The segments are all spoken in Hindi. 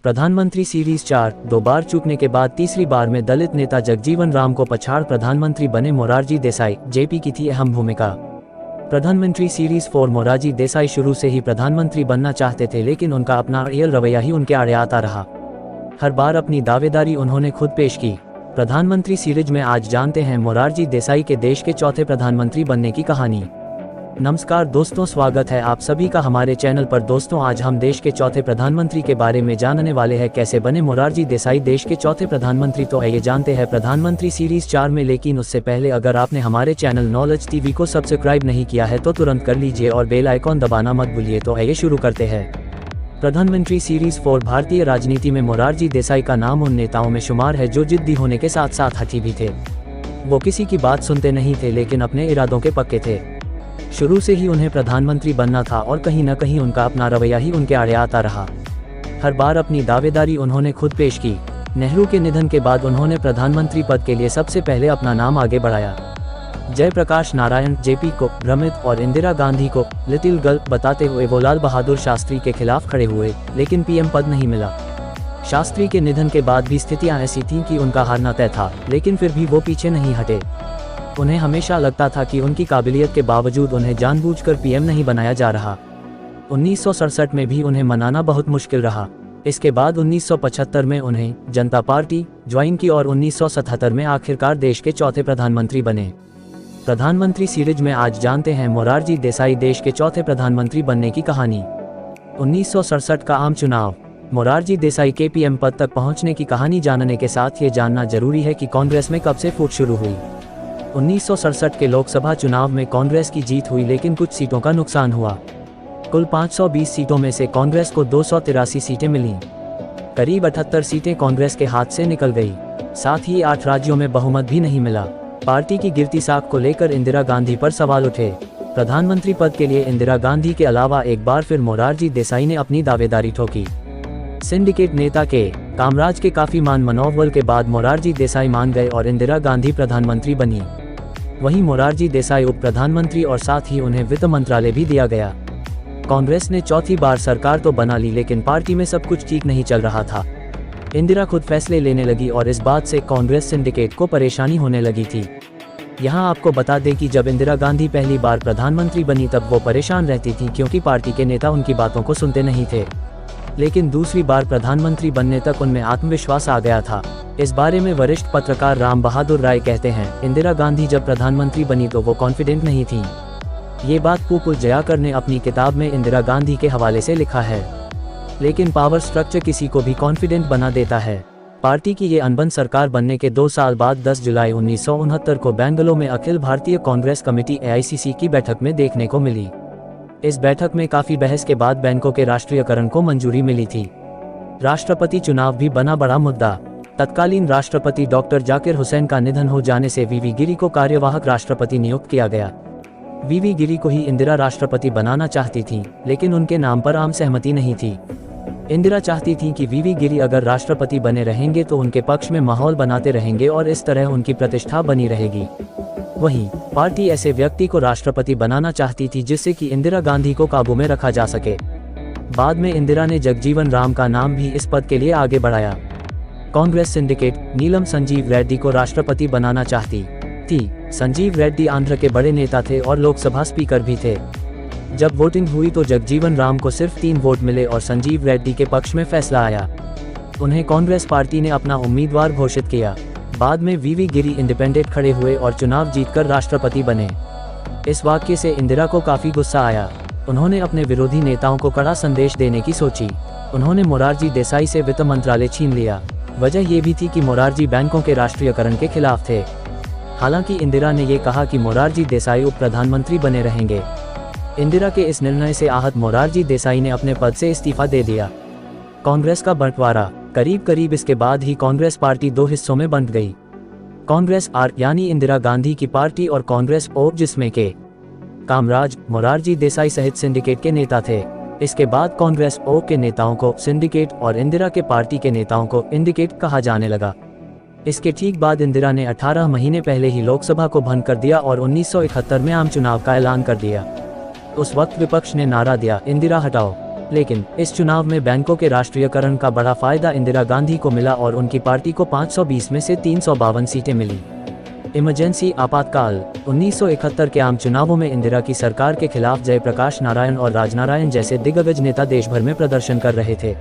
प्रधानमंत्री सीरीज 4 दो बार चूकने के बाद तीसरी बार में दलित नेता जगजीवन राम को पछाड़ प्रधानमंत्री बने मोरारजी देसाई। जेपी की थी अहम भूमिका। प्रधानमंत्री सीरीज 4 मोरारजी देसाई शुरू से ही प्रधानमंत्री बनना चाहते थे, लेकिन उनका अपना रियल रवैया ही उनके आड़े आता रहा। हर बार अपनी दावेदारी उन्होंने खुद पेश की। प्रधानमंत्री सीरीज में आज जानते हैं मोरारजी देसाई के देश के चौथे प्रधानमंत्री बनने की कहानी। नमस्कार दोस्तों, स्वागत है आप सभी का हमारे चैनल पर। दोस्तों, आज हम देश के चौथे प्रधानमंत्री के बारे में जानने वाले हैं, कैसे बने मोरारजी देसाई देश के चौथे प्रधानमंत्री। तो आइए जानते हैं प्रधानमंत्री सीरीज 4 में। लेकिन उससे पहले अगर आपने हमारे चैनल नॉलेज टीवी को सब्सक्राइब नहीं किया है तो तुरंत कर लीजिए और बेल आइकॉन दबाना मत भूलिए। तो आइए शुरू करते हैं। प्रधानमंत्री सीरीज 4। भारतीय राजनीति में मोरारजी देसाई का नाम उन नेताओं में शुमार है जो जिद्दी होने के साथ साथ हठी भी थे। वो किसी की बात सुनते नहीं थे, लेकिन अपने इरादों के पक्के थे। शुरू से ही उन्हें प्रधानमंत्री बनना था और कहीं न कहीं उनका अपना रवैया ही उनके आड़े आता रहा। हर बार अपनी दावेदारी उन्होंने खुद पेश की। नेहरू के निधन के बाद उन्होंने प्रधानमंत्री पद के लिए सबसे पहले अपना नाम आगे बढ़ाया। जयप्रकाश नारायण जेपी को भ्रमित और इंदिरा गांधी को लिटिल गर्ल बताते हुए वो लाल बहादुर शास्त्री के खिलाफ खड़े हुए, लेकिन पीएम पद नहीं मिला। शास्त्री के निधन के बाद भी स्थितियां ऐसी थीं कि उनका हारना तय था, लेकिन फिर भी वो पीछे नहीं हटे। उन्हें हमेशा लगता था कि उनकी काबिलियत के बावजूद उन्हें जानबूझकर पीएम नहीं बनाया जा रहा। 1967 में भी उन्हें मनाना बहुत मुश्किल रहा। इसके बाद 1975 में उन्हें जनता पार्टी ज्वाइन की और 1977 में आखिरकार देश के चौथे प्रधानमंत्री बने। प्रधानमंत्री सीरीज में आज जानते हैं मोरारजी देसाई देश के चौथे प्रधानमंत्री बनने की कहानी। 1967 का आम चुनाव। मोरारजी देसाई के पीएम पद तक पहुंचने की कहानी जानने के साथ ये जानना जरूरी है कि कांग्रेस में कब से फूट शुरू हुई। 1967 के लोकसभा चुनाव में कांग्रेस की जीत हुई, लेकिन कुछ सीटों का नुकसान हुआ। कुल 520 सीटों में से कांग्रेस को 283 सीटें मिलीं। करीब 78 सीटें कांग्रेस के हाथ से निकल गई। साथ ही 8 राज्यों में बहुमत भी नहीं मिला। पार्टी की गिरती साख को लेकर इंदिरा गांधी पर सवाल उठे। प्रधानमंत्री पद के लिए इंदिरा गांधी के अलावा एक बार फिर मोरारजी देसाई ने अपनी दावेदारी ठोकी। सिंडिकेट नेता के कामराज के काफी मान मनोबल के बाद मोरारजी देसाई मान गए और इंदिरा गांधी प्रधानमंत्री बनी। वहीं मोरारजी देसाई उप प्रधानमंत्री और साथ ही उन्हें वित्त मंत्रालय भी दिया गया। कांग्रेस ने चौथी बार सरकार तो बना ली, लेकिन पार्टी में सब कुछ ठीक नहीं चल रहा था। इंदिरा खुद फैसले लेने लगी और इस बात से कांग्रेस सिंडिकेट को परेशानी होने लगी थी। यहाँ आपको बता दें कि जब इंदिरा गांधी पहली बार प्रधानमंत्री बनी तब वो परेशान रहती थी, क्योंकि पार्टी के नेता उनकी बातों को सुनते नहीं थे। लेकिन दूसरी बार प्रधानमंत्री बनने तक उनमें आत्मविश्वास आ गया था। इस बारे में वरिष्ठ पत्रकार राम बहादुर राय कहते हैं, इंदिरा गांधी जब प्रधानमंत्री बनी तो वो कॉन्फिडेंट नहीं थी। ये बात पुपुल जयाकर ने अपनी किताब में इंदिरा गांधी के हवाले से लिखा है। लेकिन पावर स्ट्रक्चर किसी को भी कॉन्फिडेंट बना देता है। पार्टी की ये अनबन सरकार बनने के 2 साल बाद 10 जुलाई 1969 को बेंगलुरु में अखिल भारतीय कांग्रेस कमेटी AICC की बैठक में देखने को मिली। इस बैठक में काफी बहस के बाद बैंकों के राष्ट्रीयकरण को मंजूरी मिली थी। राष्ट्रपति चुनाव भी बना बड़ा मुद्दा। तत्कालीन राष्ट्रपति डॉक्टर जाकिर हुसैन का निधन हो जाने से वीवी गिरी को कार्यवाहक राष्ट्रपति नियुक्त किया गया। वीवी गिरी को ही इंदिरा राष्ट्रपति बनाना चाहती थीं, लेकिन उनके नाम पर आम सहमति नहीं थी। इंदिरा चाहती थीं कि वीवी गिरी अगर राष्ट्रपति बने रहेंगे तो उनके पक्ष में माहौल बनाते रहेंगे और इस तरह उनकी प्रतिष्ठा बनी रहेगी। वहीं पार्टी ऐसे व्यक्ति को राष्ट्रपति बनाना चाहती थी जिससे कि इंदिरा गांधी को काबू में रखा जा सके। बाद में इंदिरा ने जगजीवन राम का नाम भी इस पद के लिए आगे बढ़ाया। कांग्रेस सिंडिकेट नीलम संजीव रेड्डी को राष्ट्रपति बनाना चाहती थी। संजीव रेड्डी आंध्र के बड़े नेता थे और लोकसभा स्पीकर भी थे। जब वोटिंग हुई तो जगजीवन राम को सिर्फ 3 वोट मिले और संजीव रेड्डी के पक्ष में फैसला आया। उन्हें कांग्रेस पार्टी ने अपना उम्मीदवार घोषित किया। बाद में वीवी गिरी इंडिपेंडेंट खड़े हुए और चुनाव जीतकर राष्ट्रपति बने। इस वाकये से इंदिरा को काफी गुस्सा आया। उन्होंने अपने विरोधी नेताओं को कड़ा संदेश देने की सोची। उन्होंने मोरारजी देसाई से वित्त मंत्रालय छीन लिया। वजह ये भी थी कि मोरारजी बैंकों के राष्ट्रीयकरण के खिलाफ थे। हालांकि इंदिरा ने ये कहा कि मोरारजी देसाई उप प्रधानमंत्री बने रहेंगे। इंदिरा के इस निर्णय से आहत मोरारजी देसाई ने अपने पद से इस्तीफा दे दिया। कांग्रेस का बंटवारा। करीब इसके बाद ही कांग्रेस पार्टी 2 हिस्सों में बंट गई। कांग्रेस आर यानी इंदिरा गांधी की पार्टी और कांग्रेस ओ जिसमें के कामराज मोरारजी देसाई सहित सिंडिकेट के नेता थे। इसके बाद कांग्रेस ओ के नेताओं को सिंडिकेट और इंदिरा के पार्टी के नेताओं को इंडिकेट कहा जाने लगा। इसके ठीक बाद इंदिरा ने 18 महीने पहले ही लोकसभा को भंग कर दिया और 1971 में आम चुनाव का ऐलान कर दिया। उस वक्त विपक्ष ने नारा दिया, इंदिरा हटाओ। लेकिन इस चुनाव में बैंकों के राष्ट्रीयकरण का बड़ा फायदा इंदिरा गांधी को मिला और उनकी पार्टी को 520 में से 352 सीटें मिली। इमरजेंसी आपातकाल 1971 के आम चुनावों में इंदिरा की सरकार के खिलाफ जयप्रकाश नारायण और राजनारायण जैसे दिग्गज नेता देश भर में प्रदर्शन कर रहे थे।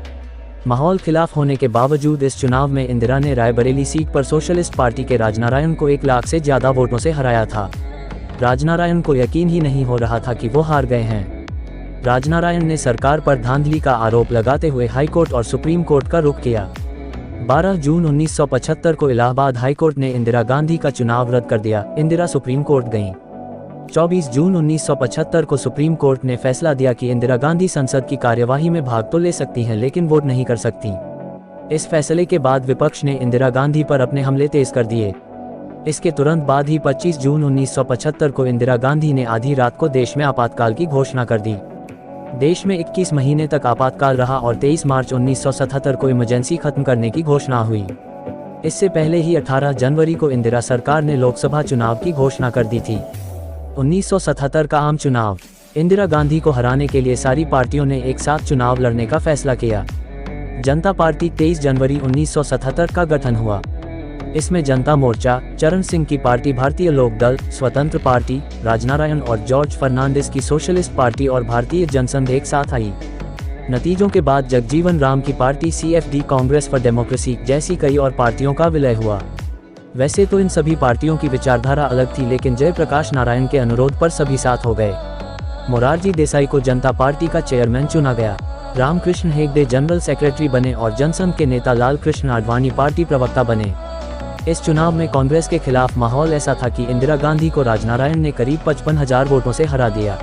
माहौल खिलाफ होने के बावजूद इस चुनाव में इंदिरा ने रायबरेली सीट पर सोशलिस्ट पार्टी के राजनारायण को 1 लाख से ज्यादा वोटों से हराया था। राजनारायण को यकीन ही नहीं हो रहा था कि वो हार गए हैं। राजनारायण ने सरकार पर धांधली का आरोप लगाते हुए हाईकोर्ट और सुप्रीम कोर्ट का रुख किया। 12 जून 1975 को इलाहाबाद हाईकोर्ट ने इंदिरा गांधी का चुनाव रद्द कर दिया। इंदिरा सुप्रीम कोर्ट गईं। 24 जून 1975 को सुप्रीम कोर्ट ने फैसला दिया कि इंदिरा गांधी संसद की कार्यवाही में भाग तो ले सकती हैं लेकिन वोट नहीं कर सकती। इस फैसले के बाद विपक्ष ने इंदिरा गांधी पर अपने हमले तेज कर दिए। इसके तुरंत बाद ही 25 जून 1975 को इंदिरा गांधी ने आधी रात को देश में आपातकाल की घोषणा कर दी। देश में 21 महीने तक आपातकाल रहा और 23 मार्च 1977 को इमरजेंसी खत्म करने की घोषणा हुई। इससे पहले ही 18 जनवरी को इंदिरा सरकार ने लोकसभा चुनाव की घोषणा कर दी थी। 1977 का आम चुनाव। इंदिरा गांधी को हराने के लिए सारी पार्टियों ने एक साथ चुनाव लड़ने का फैसला किया। जनता पार्टी 23 जनवरी 1977 का गठन हुआ। इसमें जनता मोर्चा, चरण सिंह की पार्टी भारतीय लोक दल, स्वतंत्र पार्टी, राजनारायण और जॉर्ज फर्नांडिस की सोशलिस्ट पार्टी और भारतीय जनसंघ एक साथ आई। नतीजों के बाद जगजीवन राम की party CFD Congress for democracy जैसी कई और पार्टियों का विलय हुआ। वैसे तो इन सभी पार्टियों की विचारधारा अलग थी, लेकिन जयप्रकाश नारायण के अनुरोध पर सभी साथ हो गए। मोरारजी देसाई को जनता पार्टी का चेयरमैन चुना गया। रामकृष्ण हेगड़े जनरल सेक्रेटरी बने और जनसंघ के नेता लाल कृष्ण आडवाणी पार्टी प्रवक्ता बने। इस चुनाव में कांग्रेस के खिलाफ माहौल ऐसा था कि इंदिरा गांधी को राजनारायण ने करीब 55,000 वोटों से हरा दिया।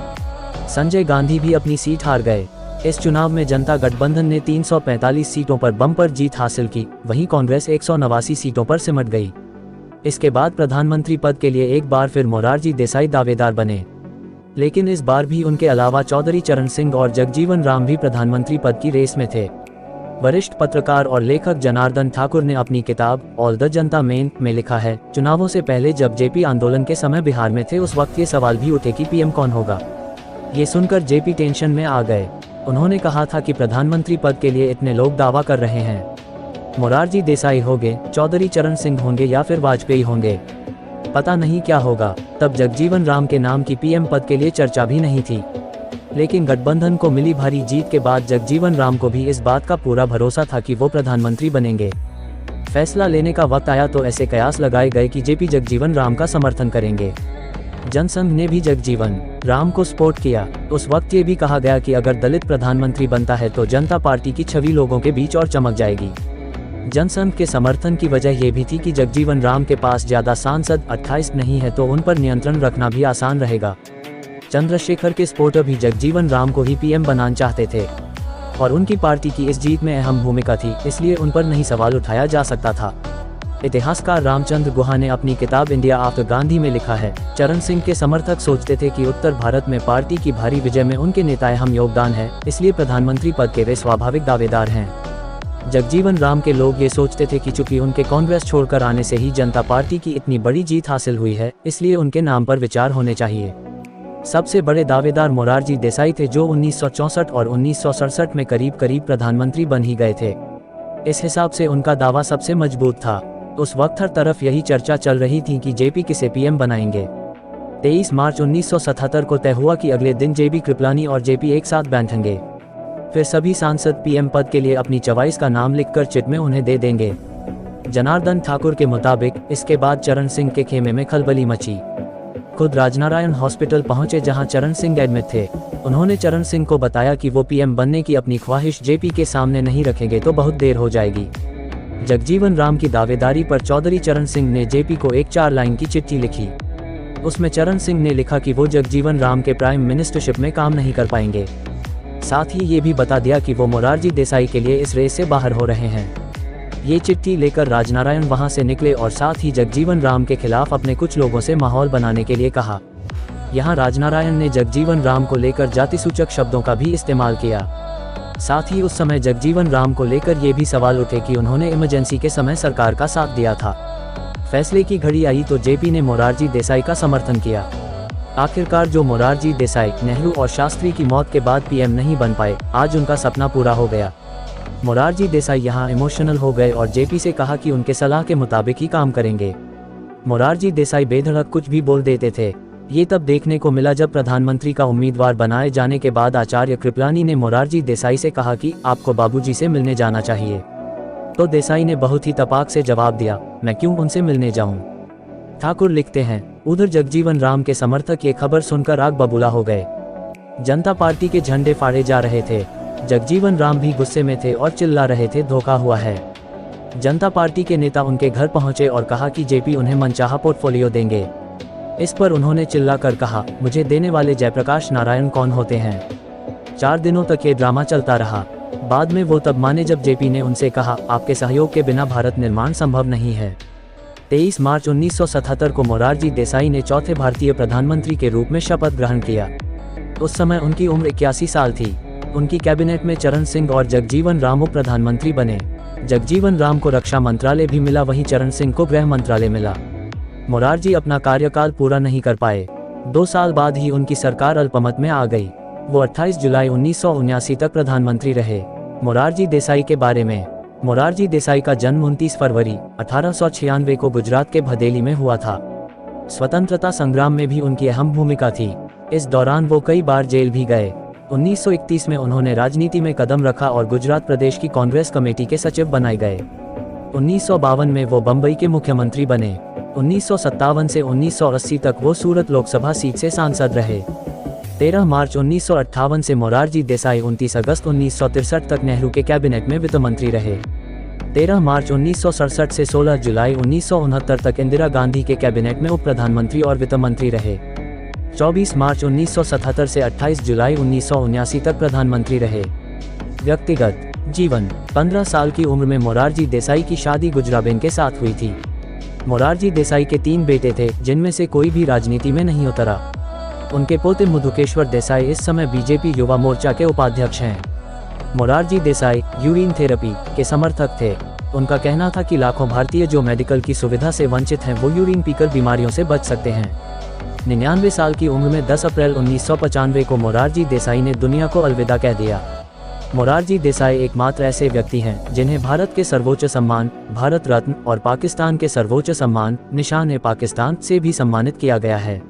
संजय गांधी भी अपनी सीट हार गए। इस चुनाव में जनता गठबंधन ने 345 सीटों पर बम्पर जीत हासिल की, वहीं कांग्रेस 189 सीटों पर सिमट गई। इसके बाद प्रधानमंत्री पद के लिए एक बार फिर मोरारजी देसाई दावेदार बने, लेकिन इस बार भी उनके अलावा चौधरी चरण सिंह और जगजीवन राम भी प्रधानमंत्री पद की रेस में थे। वरिष्ठ पत्रकार और लेखक जनार्दन ठाकुर ने अपनी किताब ऑल द जनता मेन में लिखा है, चुनावों से पहले जब जेपी आंदोलन के समय बिहार में थे उस वक्त ये सवाल भी उठे कि पीएम कौन होगा। ये सुनकर जेपी टेंशन में आ गए। उन्होंने कहा था कि प्रधानमंत्री पद के लिए इतने लोग दावा कर रहे हैं, मोरारजी देसाई होंगे, चौधरी चरण सिंह होंगे या फिर वाजपेयी होंगे, पता नहीं क्या होगा। तब जगजीवन राम के नाम की पीएम पद के लिए चर्चा भी नहीं थी। लेकिन गठबंधन को मिली भारी जीत के बाद जगजीवन राम को भी इस बात का पूरा भरोसा था कि वो प्रधानमंत्री बनेंगे। फैसला लेने का वक्त आया तो ऐसे कयास लगाए गए कि जेपी जगजीवन राम का समर्थन करेंगे। जनसंघ ने भी जगजीवन राम को सपोर्ट किया। उस वक्त ये भी कहा गया कि अगर दलित प्रधानमंत्री बनता है तो जनता पार्टी की छवि लोगों के बीच और चमक जाएगी। जनसंघ के समर्थन की वजह यह भी थी कि जगजीवन राम के पास ज्यादा सांसद 28 नहीं है तो उन पर नियंत्रण रखना भी आसान रहेगा। चंद्रशेखर के सपोर्टर भी जगजीवन राम को ही पीएम बनाना चाहते थे और उनकी पार्टी की इस जीत में अहम भूमिका थी, इसलिए उन पर नहीं सवाल उठाया जा सकता था। इतिहासकार रामचंद्र गुहा ने अपनी किताब इंडिया आफ्टर गांधी में लिखा है, चरण सिंह के समर्थक सोचते थे कि उत्तर भारत में पार्टी की भारी विजय में उनके नेता अहम योगदान है, इसलिए प्रधानमंत्री पद के वे स्वाभाविक दावेदार हैं। जगजीवन राम के लोग ये सोचते थे कि चूंकि उनके कांग्रेस छोड़कर आने से ही जनता पार्टी की इतनी बड़ी जीत हासिल हुई है, इसलिए उनके नाम पर विचार होने चाहिए। सबसे बड़े दावेदार मोरारजी देसाई थे, जो 1964 और 1967 में करीब करीब प्रधानमंत्री बन ही गए थे। इस हिसाब से उनका दावा सबसे मजबूत था। उस वक्त हर तरफ यही चर्चा चल रही थी कि जेपी किसे पीएम बनाएंगे। 23 मार्च 1977 को तय हुआ कि अगले दिन जेबी कृपलानी और जेपी एक साथ बैठेंगे। फिर सभी सांसद पीएम पद के लिए अपनी चॉइस का नाम लिखकर चिट में उन्हें दे देंगे। जनार्दन ठाकुर के मुताबिक इसके बाद चरण सिंह के खेमे में खलबली मची। खुद राजनारायण हॉस्पिटल पहुंचे जहां चरण सिंह एडमिट थे। उन्होंने चरण सिंह को बताया कि वो पीएम बनने की अपनी ख्वाहिश जेपी के सामने नहीं रखेंगे तो बहुत देर हो जाएगी। जगजीवन राम की दावेदारी पर चौधरी चरण सिंह ने जेपी को एक 4 लाइन की चिट्ठी लिखी। उसमें चरण सिंह ने लिखा कि वो जगजीवन राम के प्राइम मिनिस्टरशिप में काम नहीं कर पाएंगे। साथ ही ये भी बता दिया कि वो मोरारजी देसाई के लिए इस रेस से बाहर हो रहे हैं। ये चिट्ठी लेकर राजनारायण वहां से निकले और साथ ही जगजीवन राम के खिलाफ अपने कुछ लोगों से माहौल बनाने के लिए कहा। यहाँ राजनारायण ने जगजीवन राम को लेकर जातिसूचक शब्दों का भी इस्तेमाल किया। साथ ही उस समय जगजीवन राम को लेकर ये भी सवाल उठे कि उन्होंने इमरजेंसी के समय सरकार का साथ दिया था। फैसले की घड़ी आई तो जेपी ने मोरारजी देसाई का समर्थन किया। आखिरकार जो मोरारजी देसाई, नेहरू और शास्त्री की मौत के बाद पीएम नहीं बन पाए, आज उनका सपना पूरा हो गया। मोरारजी देसाई यहाँ इमोशनल हो गए और जेपी से कहा कि उनके सलाह के मुताबिक ही काम करेंगे। मोरारजी देसाई बेधड़क कुछ भी बोल देते थे। ये तब देखने को मिला जब प्रधानमंत्री का उम्मीदवार बनाए जाने के बाद आचार्य कृपलानी ने मोरारजी देसाई से कहा कि आपको बाबूजी से मिलने जाना चाहिए। तो देसाई ने बहुत ही तपाक से जवाब दिया, मैं क्यों उनसे मिलने जाऊं। ठाकुर लिखते हैं, उधर जगजीवन राम के समर्थक ये खबर सुनकर आग बबूला हो गए। जनता पार्टी के झंडे फाड़े जा रहे थे। जगजीवन राम भी गुस्से में थे और चिल्ला रहे थे, धोखा हुआ है। जनता पार्टी के नेता उनके घर पहुंचे और कहा कि जेपी उन्हें मनचाहा पोर्टफोलियो देंगे। इस पर उन्होंने चिल्लाकर कहा, मुझे देने वाले जयप्रकाश नारायण कौन होते हैं। 4 दिनों तक ये ड्रामा चलता रहा। बाद में वो तब माने जब जेपी ने उनसे कहा, आपके सहयोग के बिना भारत निर्माण संभव नहीं है। 23 मार्च 1977 को मोरारजी देसाई ने चौथे भारतीय प्रधानमंत्री के रूप में शपथ ग्रहण किया। उस समय उनकी उम्र 81 साल थी। उनकी कैबिनेट में चरण सिंह और जगजीवन राम उप प्रधानमंत्री बने। जगजीवन राम को रक्षा मंत्रालय भी मिला, वहीं चरण सिंह को गृह मंत्रालय मिला। मोरारजी अपना कार्यकाल पूरा नहीं कर पाए। 2 साल बाद ही उनकी सरकार अल्पमत में आ गई। वो 28 जुलाई 1979 तक प्रधानमंत्री रहे। मोरारजी देसाई के बारे में। मोरारजी देसाई का जन्म 29 फरवरी 1896 को गुजरात के भदेली में हुआ था। स्वतंत्रता संग्राम में भी उनकी अहम भूमिका थी। इस दौरान वो कई बार जेल भी गए। 1931 में उन्होंने राजनीति में कदम रखा और गुजरात प्रदेश की कांग्रेस कमेटी के सचिव बनाए गए। 1952 में वो बम्बई के मुख्यमंत्री बने। 1957 से 1980 तक वो सूरत लोकसभा सीट से सांसद रहे। 13 मार्च 1958 से मोरारजी देसाई 29 अगस्त 1963 तक नेहरू के कैबिनेट में वित्त मंत्री रहे। 13 मार्च 1967 से 16 जुलाई 1969 तक इंदिरा गांधी के कैबिनेट में उप प्रधानमंत्री और वित्त मंत्री रहे। 24 मार्च 1977 से 28 जुलाई 1979 तक प्रधानमंत्री रहे। व्यक्तिगत जीवन। 15 साल की उम्र में मोरारजी देसाई की शादी गुजराबेन के साथ हुई थी। मोरारजी देसाई के 3 बेटे थे, जिनमें से कोई भी राजनीति में नहीं उतरा। उनके पोते मधुकेश्वर देसाई इस समय बीजेपी युवा मोर्चा के उपाध्यक्ष हैं। मोरारजी देसाई यूरिन थेरेपी के समर्थक थे। उनका कहना था कि लाखों भारतीय जो मेडिकल की सुविधा से वंचित हैं, वो यूरिन पीकर बीमारियों से बच सकते हैं। 99 साल की उम्र में 10 अप्रैल 1995 को मोरारजी देसाई ने दुनिया को अलविदा कह दिया। मोरारजी देसाई एकमात्र ऐसे व्यक्ति हैं जिन्हें भारत के सर्वोच्च सम्मान भारत रत्न और पाकिस्तान के सर्वोच्च सम्मान निशान-ए-पाकिस्तान से भी सम्मानित किया गया है।